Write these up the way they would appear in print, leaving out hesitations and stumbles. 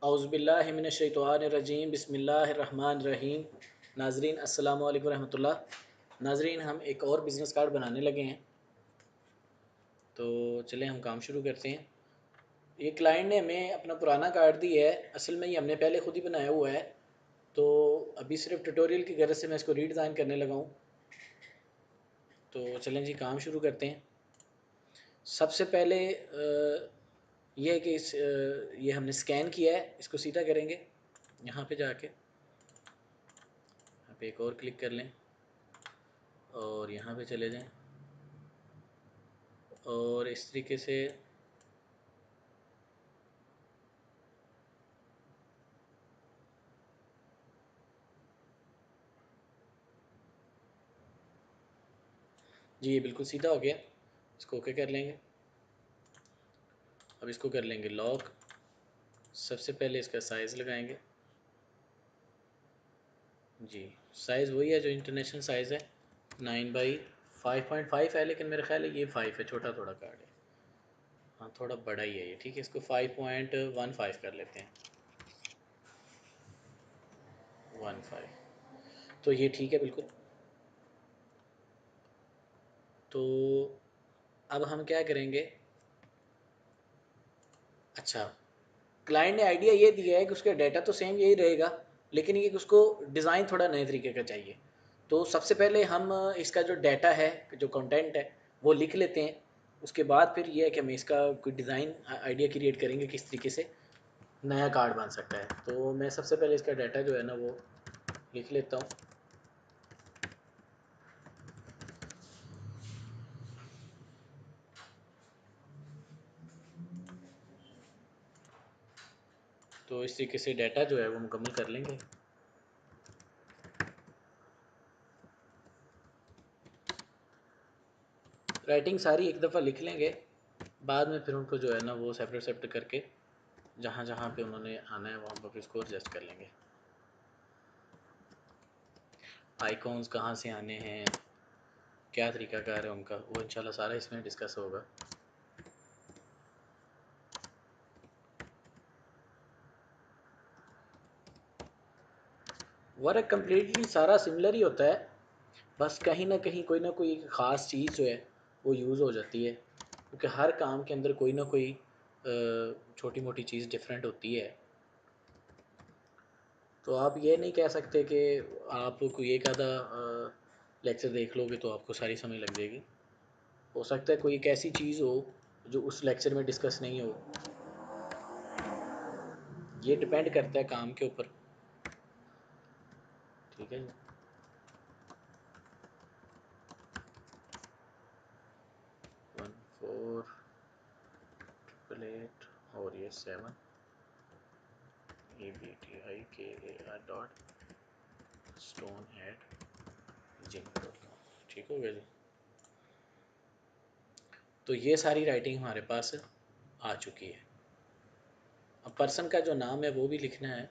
औज़ुबिल्लाहि मिनश्शैतानिर्रजीम बिस्मिल्लाहिर्रहमानिर्रहीम। नाज़रीन अस्सलामु अलैकुम रहमतुल्लाह। नाज़रीन हम एक और बिज़नेस कार्ड बनाने लगे हैं, तो चलें हम काम शुरू करते हैं। ये क्लाइंट ने हमें अपना पुराना कार्ड दिया है, असल में ये हमने पहले ख़ुद ही बनाया हुआ है, तो अभी सिर्फ ट्यूटोरियल की गर्ज से मैं इसको रीडिज़ाइन करने लगा हूँ। तो चलें जी काम शुरू करते हैं। सबसे पहले ये है कि ये हमने स्कैन किया है, इसको सीधा करेंगे। यहाँ पे जाके यहाँ पे एक और क्लिक कर लें और यहाँ पे चले जाएं और इस तरीके से जी ये बिल्कुल सीधा हो गया। इसको ओके कर लेंगे। अब इसको कर लेंगे लॉक। सबसे पहले इसका साइज़ लगाएंगे। जी साइज़ वही है जो इंटरनेशनल साइज़ है, 9/5.5 है, लेकिन मेरा ख्याल है ये 5 है, छोटा थोड़ा कार्ड है। हाँ थोड़ा बड़ा ही है ये, ठीक है। इसको 5.15 कर लेते हैं, 15। तो ये ठीक है बिल्कुल। तो अब हम क्या करेंगे, अच्छा क्लाइंट ने आइडिया ये दिया है कि उसका डाटा तो सेम यही रहेगा, लेकिन ये कि उसको डिज़ाइन थोड़ा नए तरीके का चाहिए। तो सबसे पहले हम इसका जो डाटा है, जो कंटेंट है, वो लिख लेते हैं। उसके बाद फिर ये है कि हम इसका कोई डिज़ाइन आइडिया क्रिएट करेंगे किस तरीके से नया कार्ड बन सकता है। तो मैं सबसे पहले इसका डाटा जो है ना वो लिख लेता हूँ। तो इस तरीके से डाटा जो है वो मुकम्मल कर लेंगे। राइटिंग सारी एक दफ़ा लिख लेंगे, बाद में फिर उनको जो है ना वो सेपरेट सेपरेट करके जहाँ जहाँ पे उन्होंने आना है वहाँ पर इसको एडजस्ट कर लेंगे। आइकॉन्स कहाँ से आने हैं, क्या तरीकाकार है उनका, वो इंशाल्लाह सारा इसमें डिस्कस होगा। वर्क कम्प्लीटली सारा सिमिलर ही होता है, बस कहीं ना कहीं कोई ना कोई ख़ास चीज़ जो है वो यूज़ हो जाती है, क्योंकि हर काम के अंदर कोई ना कोई छोटी मोटी चीज़ डिफरेंट होती है। तो आप ये नहीं कह सकते कि आप कोई एक आधा लेक्चर देख लोगे तो आपको सारी समझ लग जाएगी। हो सकता है कोई एक ऐसी चीज़ हो जो उस लेक्चर में डिस्कस नहीं हो, ये डिपेंड करता है काम के ऊपर, ठीक है जी। 1488 और ये 7abtikar.stone@gmail.com, ठीक हो गया जी। तो ये सारी राइटिंग हमारे पास आ चुकी है। अब पर्सन का जो नाम है वो भी लिखना है,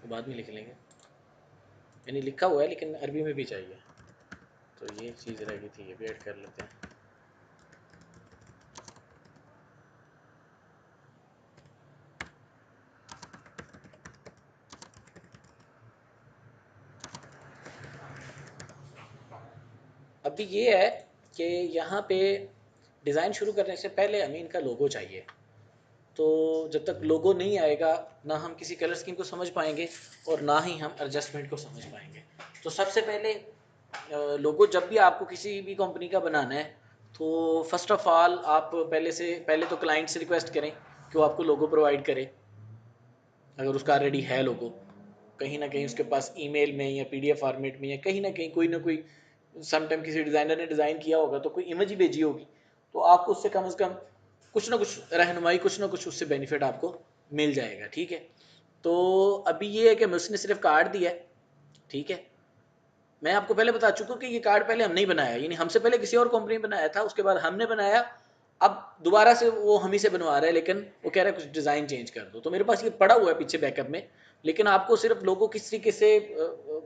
वो बाद में लिख लेंगे, यानी लिखा हुआ है लेकिन अरबी में भी चाहिए। तो ये एक चीज़ रह गई थी, ये भी ऐड कर लेते हैं। अभी ये है कि यहाँ पे डिज़ाइन शुरू करने से पहले हमें इनका लोगो चाहिए। तो जब तक लोगो नहीं आएगा ना हम किसी कलर स्कीम को समझ पाएंगे और ना ही हम एडजस्टमेंट को समझ पाएंगे। तो सबसे पहले लोगो जब भी आपको किसी भी कंपनी का बनाना है, तो फर्स्ट ऑफ ऑल आप पहले तो क्लाइंट से रिक्वेस्ट करें कि वो आपको लोगो प्रोवाइड करे। अगर उसका ऑलरेडी है लोगो, कहीं ना कहीं उसके पास ईमेल में या पीडीएफ फॉर्मेट में या कहीं ना कोई समटाइम किसी डिज़ाइनर ने डिज़ाइन किया होगा तो कोई इमेज ही भेजी होगी, तो आपको उससे कम से कम कुछ ना कुछ रहनुमाई, कुछ ना कुछ उससे बेनिफिट आपको मिल जाएगा, ठीक है। तो अभी ये है कि उसने सिर्फ कार्ड दिया है, ठीक है। मैं आपको पहले बता चुका हूँ कि ये कार्ड पहले हम नहीं बनाया, यानी हमसे पहले किसी और कंपनी ने बनाया था, उसके बाद हमने बनाया। अब दोबारा से वो हम ही से बनवा रहे हैं, लेकिन वो कह रहा है कुछ डिज़ाइन चेंज कर दो। तो मेरे पास ये पड़ा हुआ है पीछे बैकअप में, लेकिन आपको सिर्फ लोगों किस तरीके से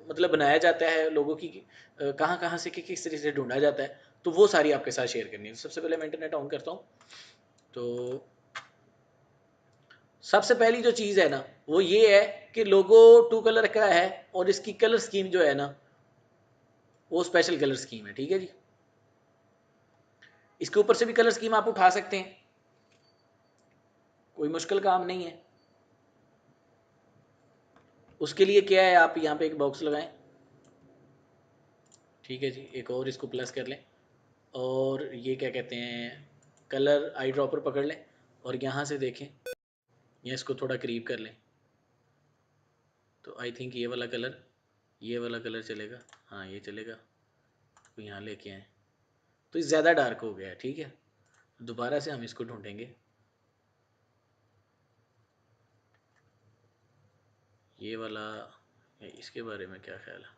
मतलब बनाया जाता है, लोगों की कहाँ कहाँ से किस तरीके से ढूंढा जाता है, तो वो सारी आपके साथ शेयर करनी है। सबसे पहले मैं इंटरनेट ऑन करता हूँ। तो सबसे पहली जो चीज़ है ना वो ये है कि लोगो टू कलर का है और इसकी कलर स्कीम जो है ना वो स्पेशल कलर स्कीम है, ठीक है जी। इसके ऊपर से भी कलर स्कीम आप उठा सकते हैं, कोई मुश्किल काम नहीं है। उसके लिए क्या है, आप यहाँ पे एक बॉक्स लगाएं, ठीक है जी, एक और इसको प्लस कर लें और ये क्या कहते हैं कलर आई ड्रॉपर पकड़ लें और यहाँ से देखें या इसको थोड़ा करीब कर लें तो आई थिंक ये वाला कलर चलेगा। हाँ ये चलेगा, तो यहाँ लेके आए तो ये ज़्यादा डार्क हो गया है, ठीक है। दोबारा से हम इसको ढूंढेंगे, ये वाला, इसके बारे में क्या ख्याल है,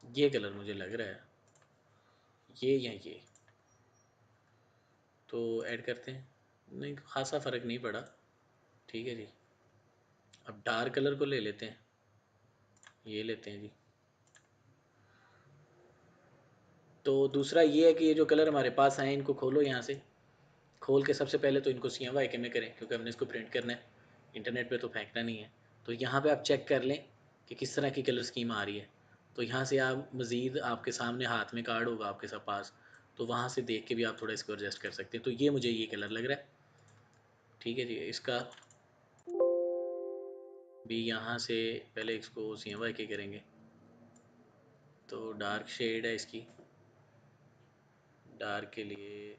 ये कलर मुझे लग रहा है ये या ये, तो ऐड करते हैं। नहीं खासा फ़र्क नहीं पड़ा, ठीक है जी। अब डार्क कलर को ले लेते हैं, ये लेते हैं जी। तो दूसरा ये है कि ये जो कलर हमारे पास आए इनको खोलो, यहाँ से खोल के सबसे पहले तो इनको CMYK में करें क्योंकि हमने इसको प्रिंट करना है, इंटरनेट पे तो फेंकना नहीं है। तो यहाँ पे आप चेक कर लें कि किस तरह की कलर स्कीम आ रही है। तो यहाँ से आप मज़ीद आपके सामने हाथ में कार्ड होगा आपके साथ पास, तो वहाँ से देख के भी आप थोड़ा इसको एडजस्ट कर सकते हैं। तो ये मुझे ये कलर लग रहा है, ठीक है जी। इसका भी यहाँ से पहले इसको CMYK करेंगे, तो डार्क शेड है इसकी, डार्क के लिए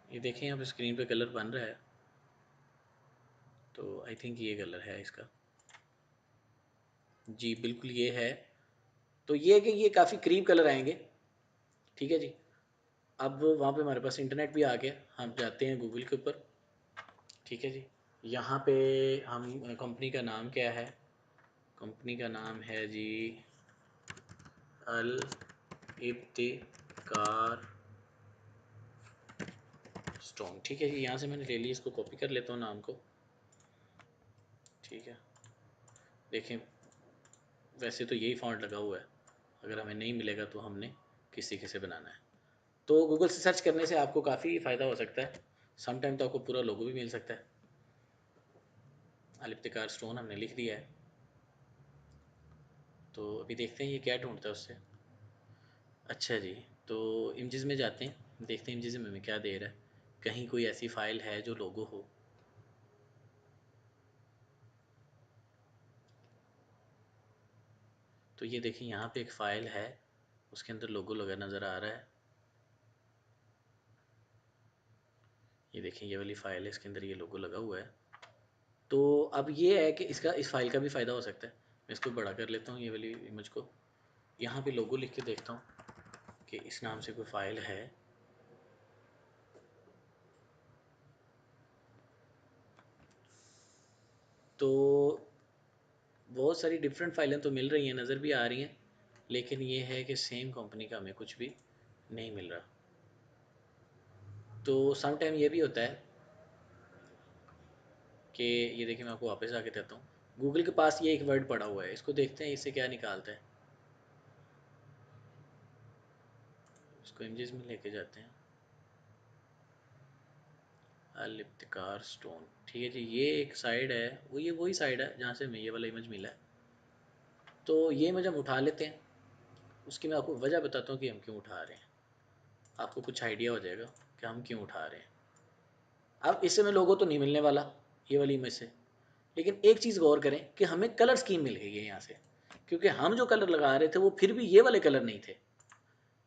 ये देखें यहाँ पे स्क्रीन पे कलर बन रहा है, तो आई थिंक ये कलर है इसका, जी बिल्कुल ये है। तो ये है कि ये काफ़ी करीब कलर आएंगे, ठीक है जी। अब वहाँ पे हमारे पास इंटरनेट भी आ गया, हम जाते हैं गूगल के ऊपर, ठीक है जी। यहाँ पे हम कंपनी का नाम क्या है, कंपनी का नाम है जी अल इब्तिकार स्टोन, ठीक है जी। यहाँ से मैंने ले ली, इसको कॉपी कर लेता हूँ नाम को, ठीक है। देखें वैसे तो यही फॉन्ट लगा हुआ है, अगर हमें नहीं मिलेगा तो हमने किस तरीके से बनाना है। तो गूगल से सर्च करने से आपको काफ़ी फ़ायदा हो सकता है, सम टाइम तो आपको पूरा लोगो भी मिल सकता है। अल इब्तिकार स्टोन हमने लिख दिया है, तो अभी देखते हैं ये क्या ढूंढता है उससे। अच्छा जी, तो इमेजेस में जाते हैं, देखते हैं इमेजेस में हमें क्या दे रहा है, कहीं कोई ऐसी फ़ाइल है जो लोगो हो। तो ये देखिए यहाँ पे एक फ़ाइल है, उसके अंदर लोगो लगा नज़र आ रहा है। ये देखिए ये वाली फ़ाइल है, इसके अंदर ये लोगो लगा हुआ है। तो अब ये है कि इसका इस फ़ाइल का भी फ़ायदा हो सकता है। मैं इसको बड़ा कर लेता हूँ ये वाली इमेज को, यहाँ पे लोगो लिख के देखता हूँ कि इस नाम से कोई फ़ाइल है। तो बहुत सारी डिफरेंट फ़ाइलें तो मिल रही हैं, नज़र भी आ रही हैं, लेकिन ये है कि सेम कंपनी का हमें कुछ भी नहीं मिल रहा। तो सम टाइम ये भी होता है कि ये देखिए मैं आपको वापस आके देता हूँ, गूगल के पास ये एक वर्ड पड़ा हुआ है, इसको देखते हैं इससे क्या निकालता है। इसको इमेजेस में लेके जाते हैं, अल इब्तिकार स्टोन, ठीक है जी। ये एक साइड है, वो ये वही साइड है जहाँ से हमें ये वाला इमेज मिला है। तो ये इमेज हम उठा लेते हैं, उसकी मैं आपको वजह बताता हूँ कि हम क्यों उठा रहे हैं, आपको कुछ आइडिया हो जाएगा कि हम क्यों उठा रहे हैं। अब इससे में लोगो तो नहीं मिलने वाला ये वाली इमेज से, लेकिन एक चीज़ गौर करें कि हमें कलर स्कीम मिल गई है यहाँ से, क्योंकि हम जो कलर लगा रहे थे वो फिर भी ये वाले कलर नहीं थे।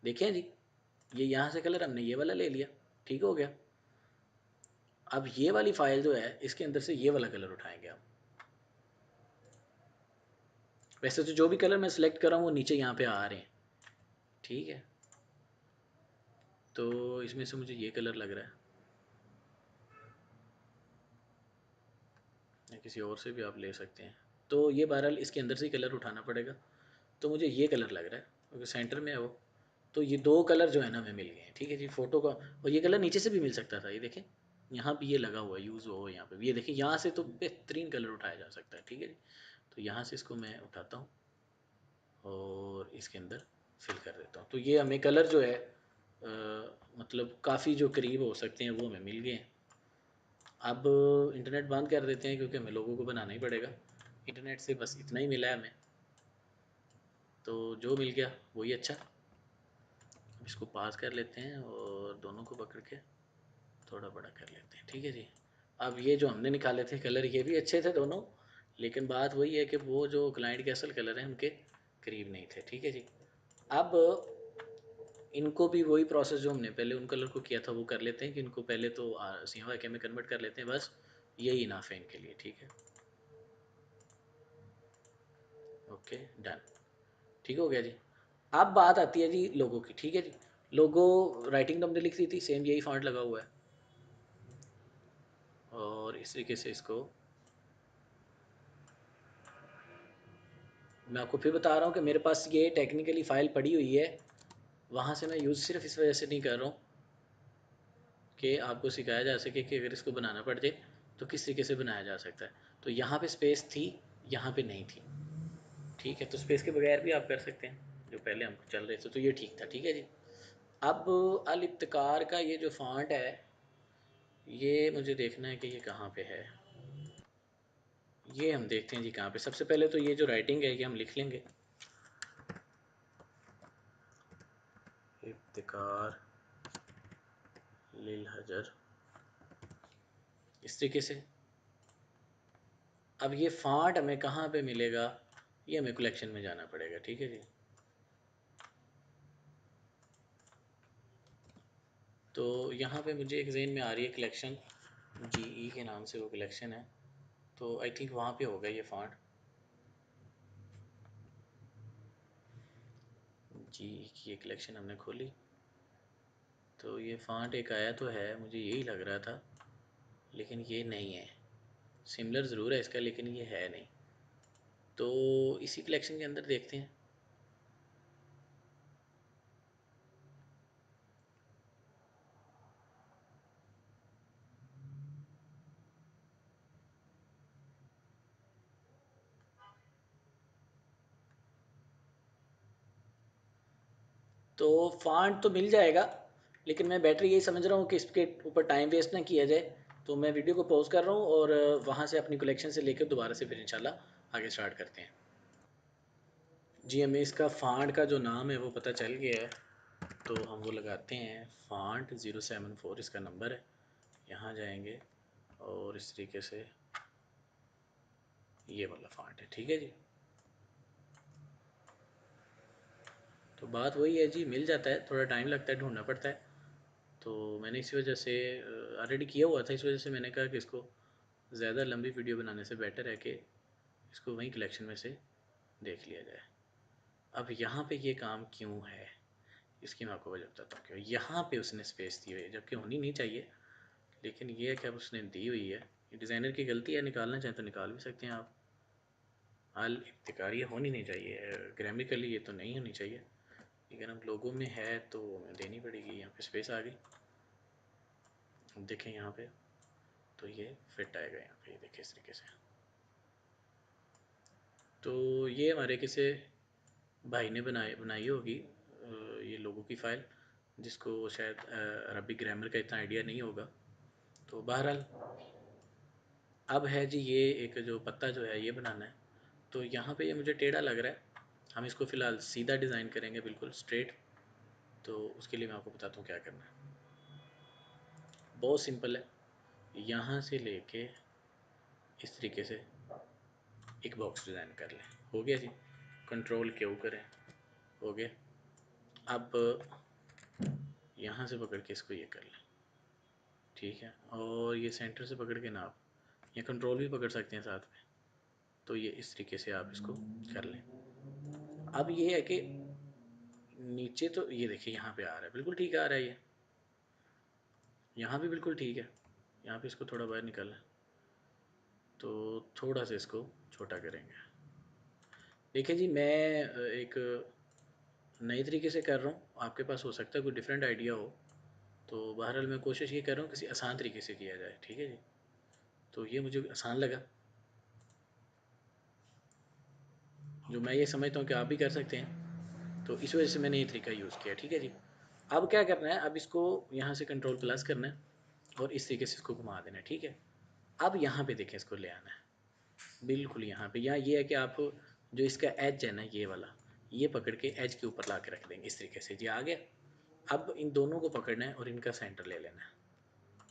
देखें जी, ये यहाँ से कलर हमने ये वाला ले लिया, ठीक हो गया। अब ये वाली फाइल जो है इसके अंदर से ये वाला कलर उठाएंगे हम। वैसे तो जो भी कलर मैं सिलेक्ट कर रहा हूँ वो नीचे यहाँ पे आ रहे हैं, ठीक है। तो इसमें से मुझे ये कलर लग रहा है, या किसी और से भी आप ले सकते हैं। तो ये बहरहाल इसके अंदर से ही कलर उठाना पड़ेगा। तो मुझे ये कलर लग रहा है क्योंकि सेंटर में है वो। तो ये दो कलर जो है ना हमें मिल गए हैं, ठीक है जी, फ़ोटो का। और ये कलर नीचे से भी मिल सकता था, ये देखें यहाँ भी ये लगा हुआ है, यूज़ हो यहाँ पे भी, ये देखिए यहाँ से तो बेहतरीन कलर उठाया जा सकता है, ठीक है जी। तो यहाँ से इसको मैं उठाता हूँ और इसके अंदर फिल कर देता हूँ। तो ये हमें कलर जो है मतलब काफ़ी जो करीब हो सकते हैं वो हमें मिल गए हैं। अब इंटरनेट बंद कर देते हैं क्योंकि हमें लोगों को बनाना ही पड़ेगा। इंटरनेट से बस इतना ही मिला है हमें, तो जो मिल गया वही अच्छा। अब इसको पास कर लेते हैं और दोनों को पकड़ के थोड़ा बड़ा कर लेते हैं। ठीक है जी। अब ये जो हमने निकाले थे कलर ये भी अच्छे थे दोनों, लेकिन बात वही है कि वो जो क्लाइंट के असल कलर हैं उनके करीब नहीं थे। ठीक है जी। अब इनको भी वही प्रोसेस जो हमने पहले उन कलर को किया था वो कर लेते हैं कि इनको पहले तो CMYK में कन्वर्ट कर लेते हैं, बस यही इनाफ है इनके लिए। ठीक है, ओके डन, ठीक हो गया जी। अब बात आती है जी लोगो की। ठीक है जी, लोगो राइटिंग तो हमने लिख दी थी, सेम यही फॉन्ट लगा हुआ है और इस तरीके से इसको मैं आपको फिर बता रहा हूँ कि मेरे पास ये टेक्निकली फ़ाइल पड़ी हुई है, वहाँ से मैं यूज़ सिर्फ इस वजह से नहीं कर रहा हूँ कि आपको सिखाया जा सके कि अगर इसको बनाना पड़ जाए तो किस तरीके से बनाया जा सकता है। तो यहाँ पे स्पेस थी, यहाँ पे नहीं थी। ठीक है, तो स्पेस के बगैर भी आप कर सकते हैं, जो पहले हम चल रहे थे तो ये ठीक था। ठीक है जी। अब अल इब्तिकार का ये जो फॉन्ट है ये मुझे देखना है कि ये कहाँ पे है। ये हम देखते हैं जी कहाँ पे। सबसे पहले तो ये जो राइटिंग है ये हम लिख लेंगे, इब्तिकार लिल हजर, इस तरीके से। अब ये फॉन्ट हमें कहाँ पे मिलेगा, ये हमें कलेक्शन में जाना पड़ेगा। ठीक है जी। तो यहाँ पे मुझे एक ज़हन में आ रही है कलेक्शन, GE के नाम से वो कलेक्शन है, तो आई थिंक वहाँ पे होगा ये फॉन्ट। GE की ये कलेक्शन हमने खोली तो ये फॉन्ट एक आया तो है, मुझे यही लग रहा था, लेकिन ये नहीं है। सिमिलर ज़रूर है इसका लेकिन ये है नहीं। तो इसी कलेक्शन के अंदर देखते हैं। तो फॉन्ट तो मिल जाएगा, लेकिन मैं बेटर यही समझ रहा हूँ कि इसके ऊपर टाइम वेस्ट ना किया जाए। तो मैं वीडियो को पॉज कर रहा हूँ और वहाँ से अपनी कलेक्शन से लेकर दोबारा से फिर इंशाल्लाह आगे स्टार्ट करते हैं। जी, हमें इसका फ़ॉन्ट का जो नाम है वो पता चल गया है, तो हम वो लगाते हैं। फ़ॉन्ट 074 इसका नंबर है। यहाँ जाएंगे और इस तरीके से ये वाला फ़ॉन्ट है। ठीक है जी। तो बात वही है जी, मिल जाता है, थोड़ा टाइम लगता है, ढूंढना पड़ता है। तो मैंने इसी वजह से ऑलरेडी किया हुआ था, इस वजह से मैंने कहा कि इसको ज़्यादा लंबी वीडियो बनाने से बेटर है कि इसको वहीं कलेक्शन में से देख लिया जाए। अब यहाँ पे ये काम क्यों है इसकी मैं आपको वजह बताता हूँ। क्यों यहाँ पे उसने स्पेस दी हुई है जबकि होनी नहीं चाहिए, लेकिन ये है कि अब उसने दी हुई है। ये डिज़ाइनर की गलती है, निकालना चाहें तो निकाल भी सकते हैं आप। अल इब्तिकार ये होनी नहीं चाहिए, ग्रामेटिकली ये तो नहीं होनी चाहिए, लेकिन अब लोगों में है तो हमें देनी पड़ेगी। यहाँ पे स्पेस आ गई, अब देखें यहाँ पे तो ये फिट आएगा यहाँ पे, ये देखें इस तरीके से। तो ये हमारे किसी भाई ने बनाई होगी ये लोगों की फ़ाइल, जिसको शायद अरबी ग्रामर का इतना आइडिया नहीं होगा। तो बहरहाल अब है जी ये एक जो पत्ता जो है ये बनाना है। तो यहाँ पे ये मुझे टेढ़ा लग रहा है, हम इसको फ़िलहाल सीधा डिज़ाइन करेंगे, बिल्कुल स्ट्रेट। तो उसके लिए मैं आपको बताता हूँ क्या करना है। बहुत सिंपल है, यहाँ से लेके इस तरीके से एक बॉक्स डिज़ाइन कर लें। हो गया जी। कंट्रोल Q करें, हो गया। अब यहाँ से पकड़ के इसको ये कर लें। ठीक है, और ये सेंटर से पकड़ के ना आप या कंट्रोल भी पकड़ सकते हैं साथ में। तो ये इस तरीके से आप इसको कर लें। अब ये है कि नीचे तो ये देखिए यहाँ पे आ रहा है, बिल्कुल ठीक आ रहा है ये, यहाँ भी बिल्कुल ठीक है। यहाँ पे इसको थोड़ा बाहर निकालें तो थोड़ा सा इसको छोटा करेंगे। देखिए जी, मैं एक नए तरीके से कर रहा हूँ, आपके पास हो सकता है कोई डिफरेंट आइडिया हो। तो बहरहाल मैं कोशिश ये कर रहा हूँ किसी आसान तरीके से किया जाए। ठीक है जी। तो ये मुझे आसान लगा, जो मैं ये समझता हूँ कि आप भी कर सकते हैं। तो इस वजह से मैंने ये तरीका यूज़ किया। ठीक है जी। अब क्या करना है, अब इसको यहाँ से कंट्रोल प्लस करना है और इस तरीके से इसको घुमा देना है। ठीक है। अब यहाँ पे देखें, इसको ले आना है बिल्कुल यहाँ पे। यहाँ ये है कि आप जो इसका एज है ना, ये वाला, ये पकड़ के एज के ऊपर ला के रख देंगे इस तरीके से जी। आ गया। अब इन दोनों को पकड़ना है और इनका सेंटर ले लेना है।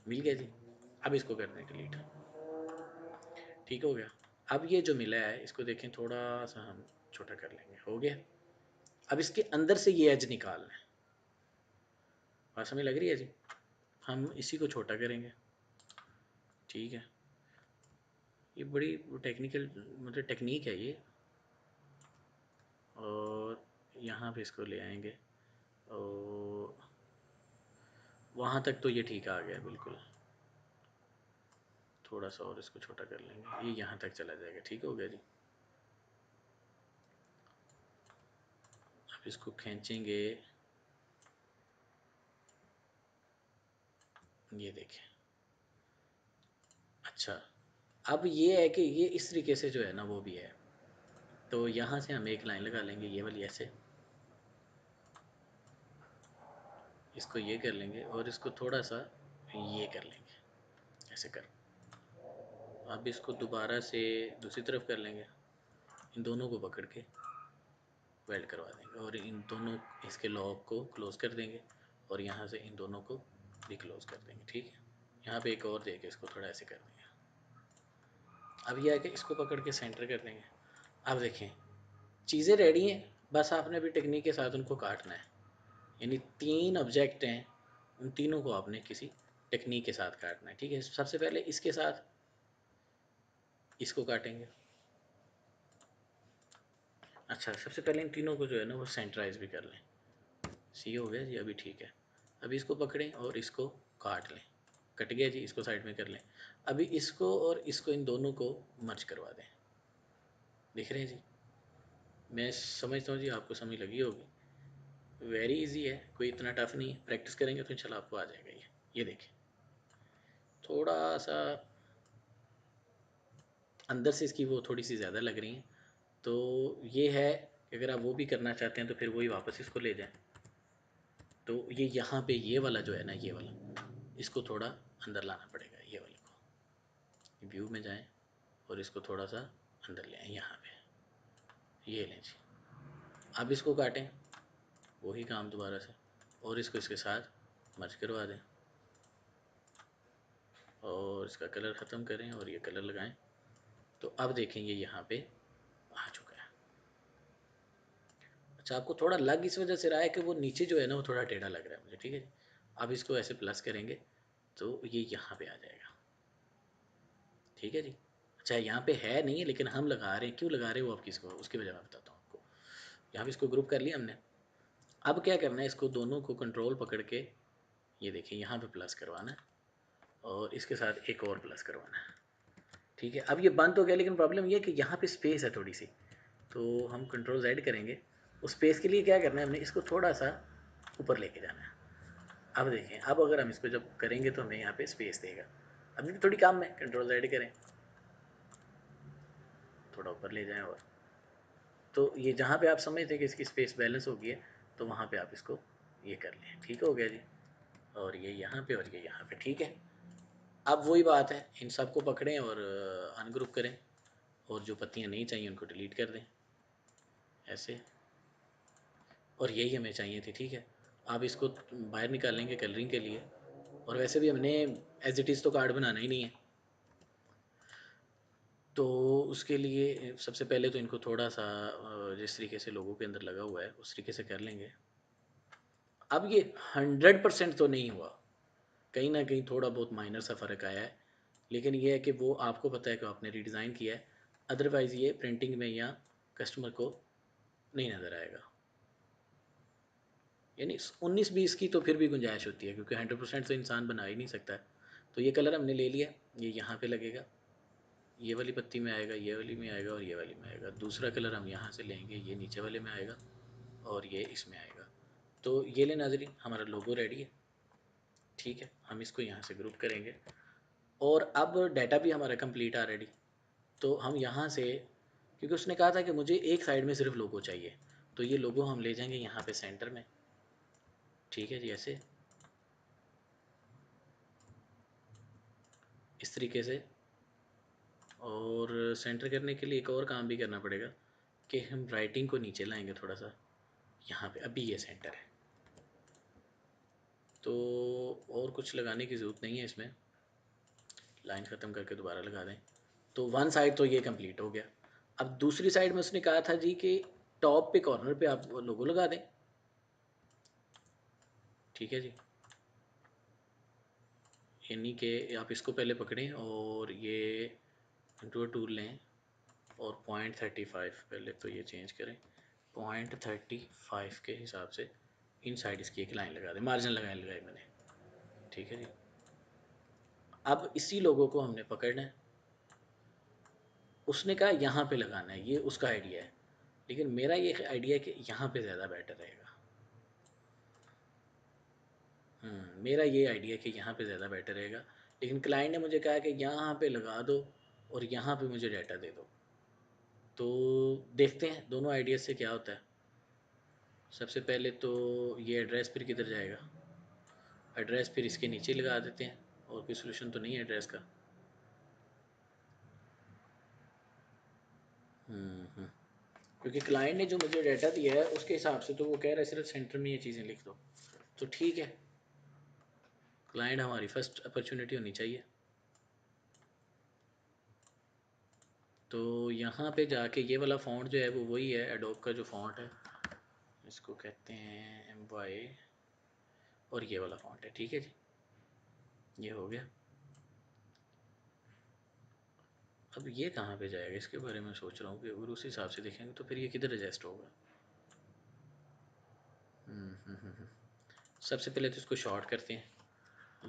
मिल गया जी। अब इसको करना है डिलीट। ठीक हो गया। अब ये जो मिला है इसको देखें, थोड़ा सा हम छोटा कर लेंगे। हो गया। अब इसके अंदर से ये एज निकालना है। बात समझ लग रही है जी। हम इसी को छोटा करेंगे। ठीक है। ये बड़ी टेक्निकल मतलब टेक्निक है ये। और यहाँ पे इसको ले आएंगे और वहाँ तक तो ये ठीक आ गया बिल्कुल। थोड़ा सा और इसको छोटा कर लेंगे, ये यहाँ तक चला जाएगा। ठीक हो गया जी। अब इसको खींचेंगे, ये देखें। अच्छा, अब ये है कि ये इस तरीके से जो है ना वो भी है। तो यहाँ से हम एक लाइन लगा लेंगे, ये वाली ऐसे। इसको ये कर लेंगे और इसको थोड़ा सा ये कर लेंगे, ऐसे कर। अब इसको दोबारा से दूसरी तरफ कर लेंगे, इन दोनों को पकड़ के वेल्ड करवा देंगे और इन दोनों इसके लॉक को क्लोज़ कर देंगे और यहाँ से इन दोनों को भी क्लोज़ कर देंगे। ठीक है। यहाँ पे एक और देके इसको थोड़ा ऐसे कर देंगे। अब यह है कि इसको पकड़ के सेंटर कर देंगे। अब देखें, चीज़ें रेडी हैं, बस आपने भी टेक्निक के साथ उनको काटना है। यानी 3 ऑब्जेक्ट हैं, उन तीनों को आपने किसी टेक्निक के साथ काटना है। ठीक है। सबसे पहले इसके साथ इसको काटेंगे। अच्छा, सबसे पहले इन तीनों को जो है ना वो सेंटराइज भी कर लें। सी हो गया जी। अभी ठीक है। अभी इसको पकड़ें और इसको काट लें। कट गया जी। इसको साइड में कर लें। अभी इसको और इसको, इन दोनों को मर्ज करवा दें। दिख रहे हैं जी। मैं समझता हूँ जी आपको समझ लगी होगी। वेरी इजी है, कोई इतना टफ नहीं है। प्रैक्टिस करेंगे तो इंशाल्लाह आपको आ जाएगा ये देखें। थोड़ा सा अंदर से इसकी वो थोड़ी सी ज़्यादा लग रही हैं। तो ये है कि अगर आप वो भी करना चाहते हैं तो फिर वही वापस इसको ले जाएं। तो ये यहाँ पे ये वाला जो है ना, ये वाला, इसको थोड़ा अंदर लाना पड़ेगा। ये वाले को व्यू में जाएं और इसको थोड़ा सा अंदर ले आएँ यहाँ पे। ये लें जी। अब इसको काटें, वही काम दोबारा से, और इसको इसके साथ मर्ज करवा दें और इसका कलर ख़त्म करें और ये कलर लगाएं। तो अब देखें ये यहाँ पे आ चुका है। अच्छा, आपको थोड़ा लग इस वजह से रहा है कि वो नीचे जो है ना वो थोड़ा टेढ़ा लग रहा है मुझे। ठीक है। अब इसको ऐसे प्लस करेंगे तो ये यहाँ पे आ जाएगा। ठीक है जी। अच्छा, यहाँ पे है नहीं है लेकिन हम लगा रहे हैं। क्यों लगा रहे हैं वो आप किसको, उसकी वजह मैं बताता हूँ आपको। यहाँ पे इसको ग्रुप कर लिया हमने। अब क्या करना है, इसको दोनों को कंट्रोल पकड़ के, ये देखिए यहाँ पे प्लस करवाना है और इसके साथ एक और प्लस करवाना है। ठीक है। अब ये बंद हो गया, लेकिन प्रॉब्लम ये है कि यहाँ पे स्पेस है थोड़ी सी। तो हम कंट्रोल Z करेंगे। उस स्पेस के लिए क्या करना है, हमने इसको थोड़ा सा ऊपर लेके जाना है। अब देखें, अब अगर हम इसको जब करेंगे तो हमें यहाँ पे स्पेस देगा। अभी भी थोड़ी काम है, कंट्रोल Z करें, थोड़ा ऊपर ले जाएं। और तो ये जहाँ पे आप समझते हैं कि इसकी स्पेस बैलेंस हो गई है, तो वहाँ पे आप इसको ये कर लें। ठीक हो गया जी। और ये यहाँ पे और ये यहाँ पे। ठीक है। अब वही बात है, इन सब को पकड़ें और अनग्रुप करें और जो पत्तियाँ नहीं चाहिए उनको डिलीट कर दें ऐसे। और यही हमें चाहिए थी। ठीक है। आप इसको बाहर निकालेंगे कलरिंग के लिए। और वैसे भी हमने एज इट इज़ तो कार्ड बनाना ही नहीं है। तो उसके लिए सबसे पहले तो इनको थोड़ा सा जिस तरीके से लोगों के अंदर लगा हुआ है उस तरीके से कर लेंगे। अब ये 100% तो नहीं हुआ, कहीं ना कहीं थोड़ा बहुत माइनर सा फ़र्क आया है। लेकिन ये है कि वो आपको पता है कि आपने रीडिज़ाइन किया है। अदरवाइज़ ये प्रिंटिंग में या कस्टमर को नहीं नज़र आएगा। यानी 19-20 की तो फिर भी गुंजाइश होती है, क्योंकि 100% तो इंसान बना ही नहीं सकता है। तो ये कलर हमने ले लिया, ये यहाँ पे लगेगा, ये वाली पत्ती में आएगा, ये वाली में आएगा और ये वाली में आएगा। दूसरा कलर हम यहाँ से लेंगे, ये नीचे वाले में आएगा और ये इसमें आएगा। तो ये ले नाज़रीन, हमारा लोगो रेडी है। ठीक है। हम इसको यहाँ से ग्रुप करेंगे और अब डाटा भी हमारा कंप्लीट ऑलरेडी। तो हम यहाँ से, क्योंकि उसने कहा था कि मुझे एक साइड में सिर्फ लोगो चाहिए, तो ये लोगो हम ले जाएंगे यहाँ पे सेंटर में, ठीक है जी, ऐसे इस तरीके से। और सेंटर करने के लिए एक और काम भी करना पड़ेगा कि हम राइटिंग को नीचे लाएंगे थोड़ा सा, यहाँ पे अभी ये सेंटर है। तो और कुछ लगाने की ज़रूरत नहीं है इसमें, लाइन ख़त्म करके दोबारा लगा दें। तो वन साइड तो ये कंप्लीट हो गया। अब दूसरी साइड में उसने कहा था जी कि टॉप पे कॉर्नर पे आप लोगो लगा दें, ठीक है जी। यानी कि आप इसको पहले पकड़ें और ये कंट्रोल टूल लें और 0.35 पहले तो ये चेंज करें, 0.35 के हिसाब से इन साइड इसकी एक लाइन लगा दें, मार्जिन लगाई मैंने, ठीक है जी। अब इसी लोगों को हमने पकड़ना है, उसने कहा यहाँ पे लगाना है, ये उसका आइडिया है, लेकिन मेरा ये आइडिया है कि यहाँ पे ज़्यादा बेटर रहेगा। मेरा ये आइडिया है कि यहाँ पे ज़्यादा बेटर रहेगा, लेकिन क्लाइंट ने मुझे कहा कि यहाँ पे लगा दो और यहाँ पे मुझे डाटा दे दो। तो देखते हैं दोनों आइडियाज़ से क्या होता है। सबसे पहले तो ये एड्रेस फिर किधर जाएगा, एड्रेस फिर इसके नीचे लगा देते हैं, और कोई सोल्यूशन तो नहीं है एड्रेस का। हम्म, क्योंकि क्लाइंट ने जो मुझे डाटा दिया है उसके हिसाब से तो वो कह रहा है सिर्फ सेंटर में ये चीज़ें लिख दो, तो ठीक है, क्लाइंट हमारी फर्स्ट अपॉर्चुनिटी होनी चाहिए। तो यहाँ पे जाके ये वाला फ़ॉन्ट जो है वो वही है, एडोब का जो फ़ॉन्ट है, इसको कहते हैं MY, और ये वाला फ़ॉन्ट है, ठीक है जी, ये हो गया। अब ये कहाँ पे जाएगा, इसके बारे में सोच रहा हूँ कि अगर उस हिसाब से देखेंगे तो फिर ये किधर एडजस्ट होगा। सबसे पहले तो इसको शॉर्ट करते हैं,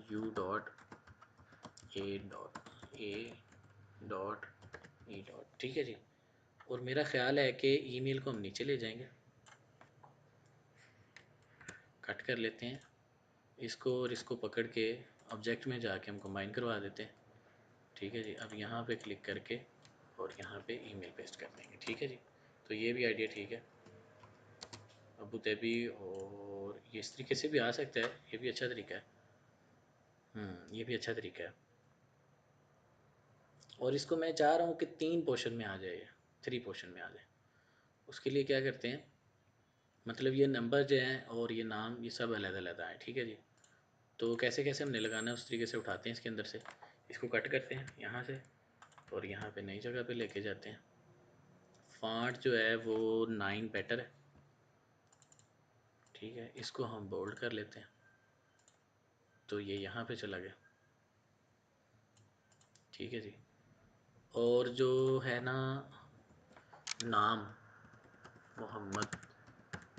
U.A.A.E. ठीक है जी। और मेरा ख्याल है कि ईमेल को हम नीचे ले जाएंगे, कट कर लेते हैं इसको, और इसको पकड़ के ऑब्जेक्ट में जाके हम कंबाइन करवा देते हैं, ठीक है जी। अब यहाँ पे क्लिक करके और यहाँ पे ईमेल पेस्ट कर देंगे, ठीक है जी। तो ये भी आइडिया ठीक है, अबू धाबी, और ये इस तरीके से भी आ सकता है, ये भी अच्छा तरीका है। ये भी अच्छा तरीका है। और इसको मैं चाह रहा हूँ कि 3 पोर्शन में आ जाए, 3 पोर्शन में आ जाए। उसके लिए क्या करते हैं, मतलब ये नंबर जो हैं और ये नाम, ये सब अलग-अलग आए, ठीक है जी। तो कैसे कैसे हमने लगाना है उस तरीके से उठाते हैं इसके अंदर से, इसको कट करते हैं यहाँ से और यहाँ पे नई जगह पे लेके जाते हैं। फ़ॉन्ट जो है वो 9 बेटर है, ठीक है। इसको हम बोल्ड कर लेते हैं, तो ये यहाँ पे चला गया, ठीक है जी। और जो है ना नाम, मोहम्मद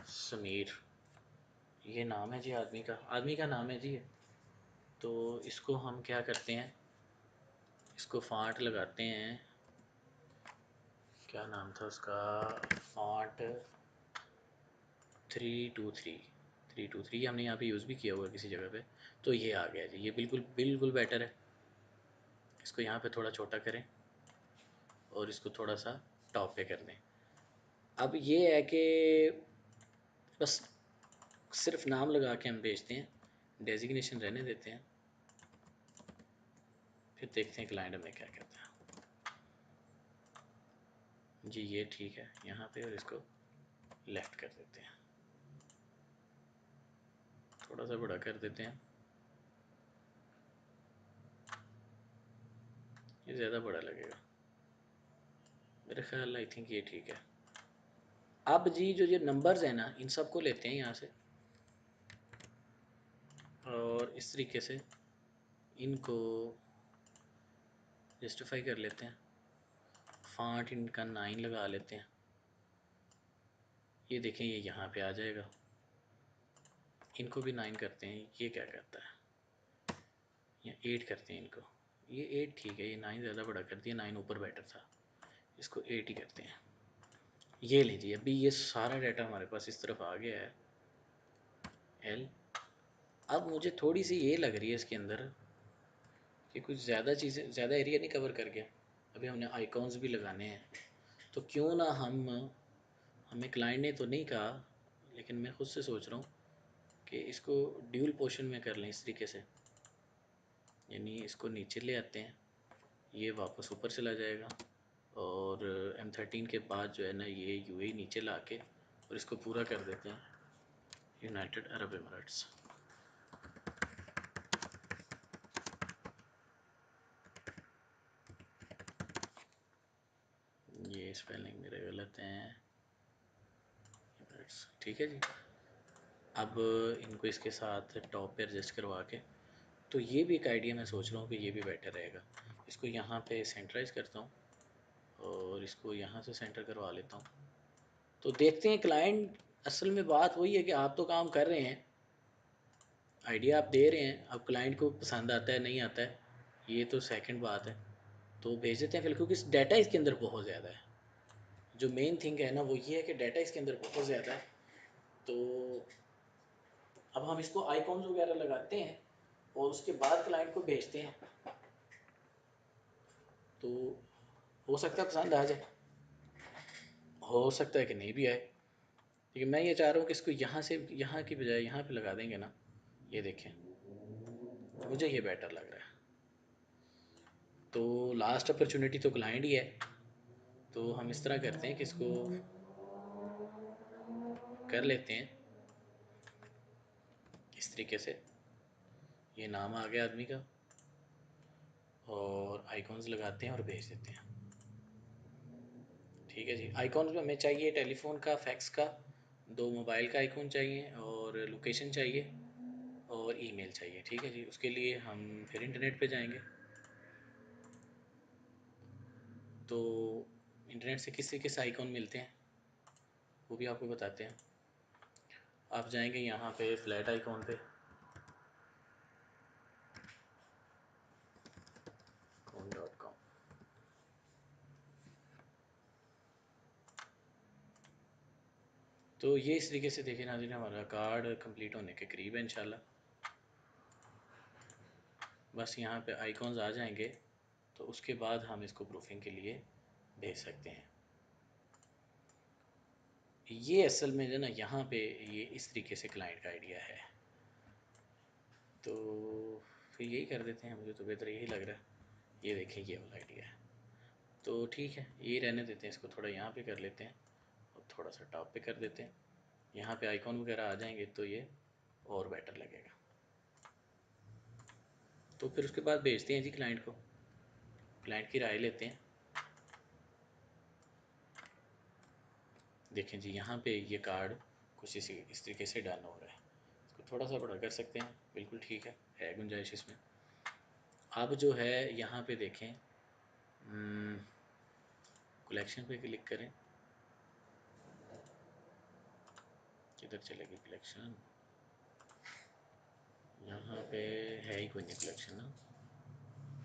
समीर, ये नाम है जी आदमी का नाम है जी ये। तो इसको हम क्या करते हैं, इसको फ़ॉन्ट लगाते हैं, क्या नाम था उसका, फ़ॉन्ट 323 हमने यहाँ पे यूज़ भी किया हुआ है किसी जगह पे। तो ये आ गया जी, ये बिल्कुल बिल्कुल बेटर है। इसको यहाँ पे थोड़ा छोटा करें और इसको थोड़ा सा टॉप पे कर दें। अब ये है कि बस सिर्फ नाम लगा के हम भेजते हैं, डेजिग्नेशन रहने देते हैं, फिर देखते हैं क्लाइंट हमें क्या कहता है। जी ये ठीक है यहाँ पे, और इसको लेफ़्ट कर देते हैं, थोड़ा सा बड़ा कर देते हैं, ये ज़्यादा बड़ा लगेगा मेरे ख्याल, आई थिंक ये ठीक है। अब जी जो ये नंबर्स हैं ना, इन सबको लेते हैं यहाँ से और इस तरीके से इनको जस्टिफाई कर लेते हैं, फ़ॉन्ट इनका 9 लगा लेते हैं। ये देखें ये यहाँ पे आ जाएगा, इनको भी 9 करते हैं, ये क्या करता है, या 8 करते हैं इनको, ये 8 ठीक है, ये 9 ज़्यादा बड़ा कर दिया, 9 ऊपर बेटर था, इसको 8 ही करते हैं। ये लीजिए, अभी ये सारा डाटा हमारे पास इस तरफ आ गया है एल। अब मुझे थोड़ी सी ये लग रही है इसके अंदर कि कुछ ज़्यादा चीज़ें, ज़्यादा एरिया नहीं कवर कर गया। अभी हमने आइकॉन्स भी लगाने हैं, तो क्यों ना हम हमें क्लाइंट ने तो नहीं कहा, लेकिन मैं खुद से सोच रहा हूँ कि इसको ड्यूल पोर्शन में कर लें इस तरीके से, यानी इसको नीचे ले आते हैं, ये वापस ऊपर चला जाएगा, और M13 के बाद जो है ना ये UAE नीचे ला के और इसको पूरा कर देते हैं यूनाइटेड अरब एमिरेट्स। ये स्पेलिंग मेरे गलत हैं, एमिरेट्स, ठीक है जी। अब इनको इसके साथ टॉप पे एडजस्ट करवा के, तो ये भी एक आइडिया मैं सोच रहा हूँ कि ये भी बेटर रहेगा। इसको यहाँ पे सेंटराइज करता हूँ और इसको यहाँ से सेंटर करवा लेता हूँ। तो देखते हैं क्लाइंट, असल में बात वही है कि आप तो काम कर रहे हैं, आइडिया आप दे रहे हैं, अब क्लाइंट को पसंद आता है नहीं आता है ये तो सेकंड बात है। तो भेज देते हैं फिर, क्योंकि डाटा इसके अंदर बहुत ज़्यादा है। जो मेन थिंग है ना वो ये है कि डाटा इसके अंदर बहुत ज़्यादा है। तो अब हम इसको आइकॉन्स वगैरह लगाते हैं और उसके बाद क्लाइंट को भेजते हैं, तो हो सकता है पसंद आ जाए, हो सकता है कि नहीं भी आए। लेकिन मैं ये चाह रहा हूँ कि इसको यहाँ से, यहाँ की बजाय यहाँ पे लगा देंगे ना, ये देखें, मुझे ये बेटर लग रहा है। तो लास्ट अपॉर्चुनिटी तो क्लाइंट ही है, तो हम इस तरह करते हैं कि इसको कर लेते हैं इस तरीके से, ये नाम आ गया आदमी का, और आइकॉन्स लगाते हैं और भेज देते हैं। ठीक है जी, आइकॉन्स में हमें चाहिए टेलीफोन का, फैक्स का, दो मोबाइल का आइकॉन चाहिए, और लोकेशन चाहिए, और ईमेल चाहिए। ठीक है जी, उसके लिए हम फिर इंटरनेट पे जाएंगे। तो इंटरनेट से किस तरीके से आइकॉन मिलते हैं वो भी आपको बताते हैं। आप जाएंगे यहाँ पे फ्लैट आइकॉन पे, com, तो ये इस तरीके से देखें नाज़रीन, हमारा कार्ड कंप्लीट होने के करीब है इंशाल्लाह। बस यहाँ पे आइकॉन्स आ जाएंगे तो उसके बाद हम इसको प्रूफिंग के लिए भेज सकते हैं। ये असल में जो ना यहाँ पे ये इस तरीके से क्लाइंट का आइडिया है, तो फिर यही कर देते हैं, मुझे तो बेहतर यही लग रहा है। ये देखें ये वाला आइडिया है, तो ठीक है ये रहने देते हैं, इसको थोड़ा यहाँ पे कर लेते हैं और थोड़ा सा टॉप पे कर देते हैं। यहाँ पे आइकॉन वगैरह आ जाएंगे तो ये और बेटर लगेगा। तो फिर उसके बाद भेजते हैं जी क्लाइंट को, क्लाइंट की राय लेते हैं। देखें जी यहाँ पे ये कार्ड कुछ इस तरीके से डन हो रहा है, इसको थोड़ा सा बड़ा कर सकते हैं, बिल्कुल ठीक है गुंजाइश इसमें। अब जो है यहाँ पे देखें, कलेक्शन पे क्लिक करें, किधर चलेगी कलेक्शन, यहाँ पे है ही कोई नहीं कलेक्शन ना,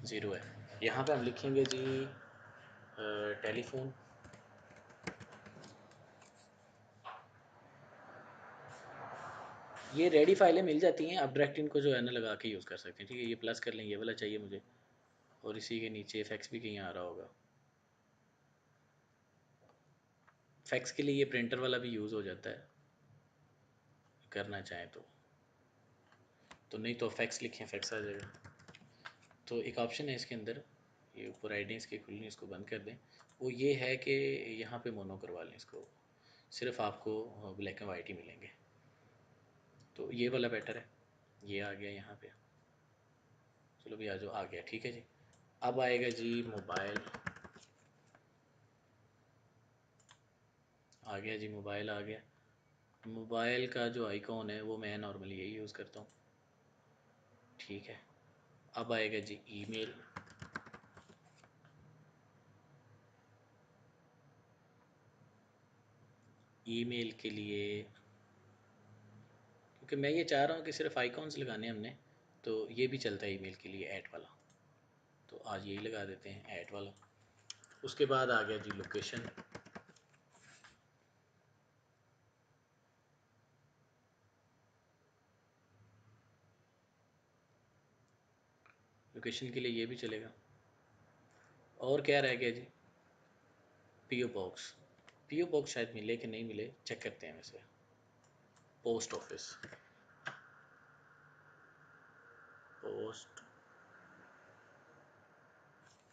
ज़ीरो है। यहाँ पे हम लिखेंगे जी टेलीफोन, ये रेडी फाइलें मिल जाती हैं, आप डायरेक्ट इनको जो है ना लगा के यूज़ कर सकते हैं। ठीक है, ये प्लस कर लें, ये वाला चाहिए मुझे, और इसी के नीचे फैक्स भी कहीं आ रहा होगा। फैक्स के लिए ये प्रिंटर वाला भी यूज़ हो जाता है, करना चाहें तो नहीं तो फैक्स लिखें, फैक्स आ जाएगा। तो एक ऑप्शन है इसके अंदर, ये ऊपर आइडिया इसकी खुलनी, इसको बंद कर दें, वो ये है कि यहाँ पे मोनो करवा लें इसको, सिर्फ आपको ब्लैक एंड वाइट ही मिलेंगे। तो ये वाला बेटर है, ये आ गया यहाँ पे, चलो भी आ जाओ, आ गया। ठीक है जी, अब आएगा जी मोबाइल, आ गया जी मोबाइल आ गया। मोबाइल का जो आइकॉन है वो मैं नॉर्मली यही यूज़ करता हूँ। ठीक है, अब आएगा जी ईमेल, ईमेल के लिए, क्योंकि मैं ये चाह रहा हूँ कि सिर्फ आइकॉन्स लगाने हमने, तो ये भी चलता है ईमेल के लिए ऐड वाला, तो आज यही लगा देते हैं ऐड वाला। उसके बाद आ गया जी लोकेशन, लोकेशन के लिए ये भी चलेगा। और क्या रह गया जी, पीओ बॉक्स, पीओ बॉक्स शायद मिले कि नहीं मिले, चेक करते हैं वैसे। पोस्ट ऑफिस, पोस्ट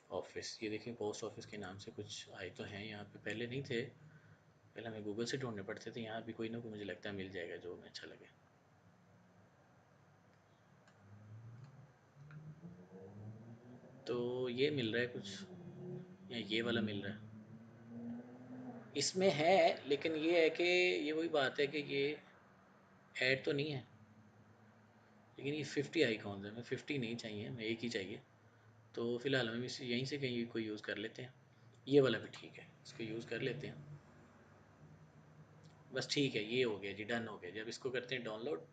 ऑफिस, ये देखिए पोस्ट ऑफिस के नाम से कुछ आए तो हैं यहाँ पे, पहले नहीं थे, पहले हमें गूगल से ढूंढने पड़ते थे, यहाँ भी कोई ना कोई मुझे लगता है मिल जाएगा जो हमें अच्छा लगे। तो ये मिल रहा है कुछ, या ये वाला मिल रहा है, इसमें है, लेकिन ये है कि ये वही बात है कि ये ऐड तो नहीं है, लेकिन ये 50 आइकॉन्स है, हमें 50 नहीं चाहिए, हमें एक ही चाहिए। तो फिलहाल हम इसे यहीं से कहीं कोई यूज़ कर लेते हैं, ये वाला भी ठीक है, इसको यूज़ कर लेते हैं। बस ठीक है, ये हो गया जी, डन हो गया जी। अब इसको करते हैं डाउनलोड,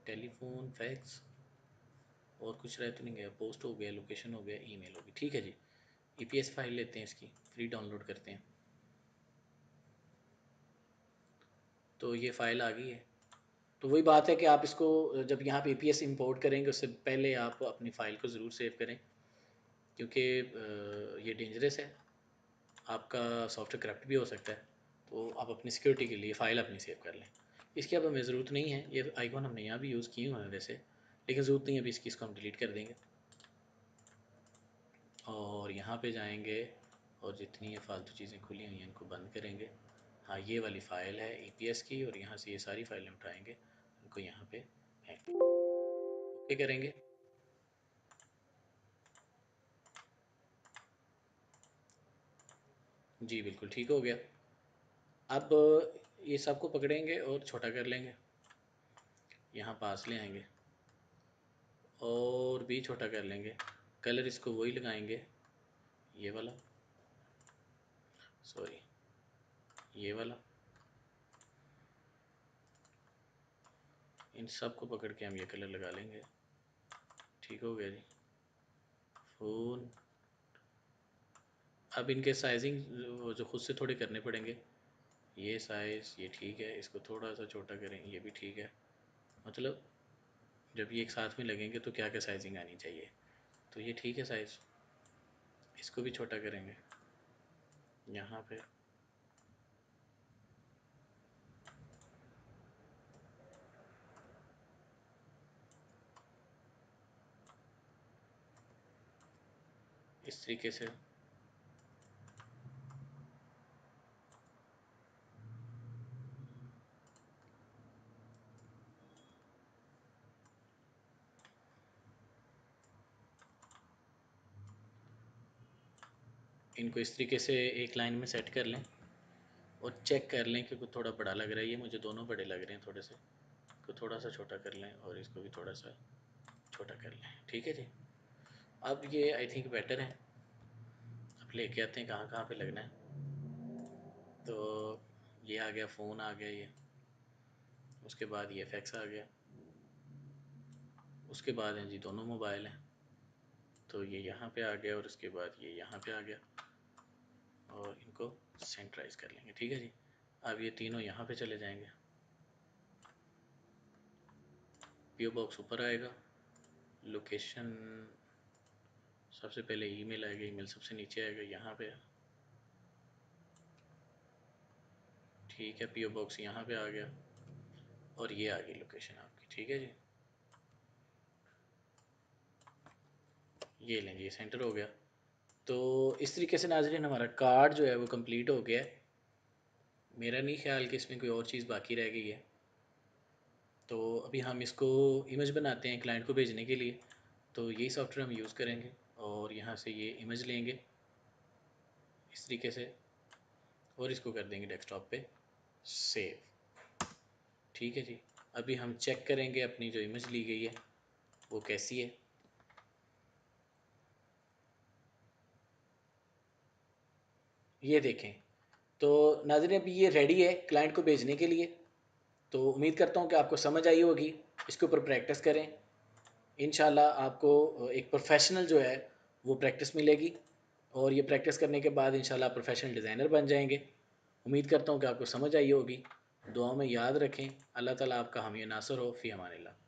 टेलीफोन, फैक्स, और कुछ रह तो नहीं गया, पोस्ट हो गया, लोकेशन हो गया, ईमेल होगी, ठीक है जी। ईपीएस फाइल लेते हैं इसकी, फ्री डाउनलोड करते हैं। तो ये फ़ाइल आ गई है। तो वही बात है कि आप इसको जब यहाँ पे ईपीएस इंपोर्ट करेंगे उससे पहले आप अपनी फ़ाइल को ज़रूर सेव करें, क्योंकि ये डेंजरस है, आपका सॉफ्टवेयर करप्ट भी हो सकता है। तो आप अपनी सिक्योरिटी के लिए फ़ाइल अपनी सेव कर लें। इसकी अब हमें ज़रूरत नहीं है, ये आइकॉन हमने यहाँ भी यूज़ किए हुए हैं वैसे, लेकिन ज़रूरत नहीं है अभी इसकी, इसको हम डिलीट कर देंगे। और यहाँ पे जाएंगे और जितनी ये फालतू चीज़ें खुली हुई हैं इनको बंद करेंगे। हाँ, ये वाली फ़ाइल है ईपीएस की, और यहाँ से ये सारी फाइलें उठाएंगे, इनको यहाँ पे फेंक देंगे, ओके करेंगे। जी बिल्कुल ठीक हो गया। अब ये सबको पकड़ेंगे और छोटा कर लेंगे, यहाँ पास ले आएंगे और भी छोटा कर लेंगे। कलर इसको वही लगाएंगे, ये वाला, सॉरी ये वाला, इन सब को पकड़ के हम ये कलर लगा लेंगे, ठीक हो गया जी। फ़ोन, अब इनके साइजिंग जो खुद से थोड़े करने पड़ेंगे, ये साइज़ ये ठीक है, इसको थोड़ा सा छोटा करें, ये भी ठीक है। मतलब जब ये एक साथ में लगेंगे तो क्या क्या साइजिंग आनी चाहिए, तो ये ठीक है साइज़, इसको भी छोटा करेंगे यहाँ पे। इस तरीके से इनको इस तरीके से एक लाइन में सेट कर लें और चेक कर लें कि कुछ थोड़ा बड़ा लग रहा है, ये मुझे दोनों बड़े लग रहे हैं थोड़े से, इसको थोड़ा सा छोटा कर लें और इसको भी थोड़ा सा छोटा कर लें, ठीक है जी। अब ये आई थिंक बेटर है। अब लेके आते हैं कहाँ कहाँ पे लगना है। तो ये आ गया, फ़ोन आ गया ये, उसके बाद ये फैक्स आ गया, उसके बाद हैं जी दोनों मोबाइल हैं, तो ये यहाँ पे आ गया और उसके बाद ये यहाँ पे आ गया, और इनको सेंटराइज कर लेंगे, ठीक है जी। अब ये तीनों यहाँ पे चले जाएंगे, पीओ बॉक्स ऊपर आएगा, लोकेशन सबसे पहले ईमेल आएगा, ईमेल सबसे नीचे आएगा यहाँ पे, ठीक है। पीओ बॉक्स यहाँ पे आ गया और ये आ गई लोकेशन आपकी, ठीक है जी। ये लें जी, ये सेंटर हो गया। तो इस तरीके से नाज़रीन हमारा कार्ड जो है वो कंप्लीट हो गया है। मेरा नहीं ख्याल कि इसमें कोई और चीज़ बाकी रह गई है। तो अभी हम इसको इमेज बनाते हैं क्लाइंट को भेजने के लिए, तो यही सॉफ्टवेयर हम यूज़ करेंगे और यहाँ से ये इमेज लेंगे इस तरीके से और इसको कर देंगे डेस्कटॉप पे सेव, ठीक है जी। अभी हम चेक करेंगे अपनी जो इमेज ली गई है वो कैसी है। ये देखें, तो नाज़रीन अभी ये रेडी है क्लाइंट को भेजने के लिए। तो उम्मीद करता हूँ कि आपको समझ आई होगी, इसके ऊपर प्रैक्टिस करें, इंशाल्लाह आपको एक प्रोफेशनल जो है वो प्रैक्टिस मिलेगी, और ये प्रैक्टिस करने के बाद इंशाल्लाह आप प्रोफेशनल डिज़ाइनर बन जाएंगे। उम्मीद करता हूँ कि आपको समझ आई होगी। दुआ में याद रखें। अल्लाह ताला आपका हामी नासर हो। फ़ी अमानिल्लाह।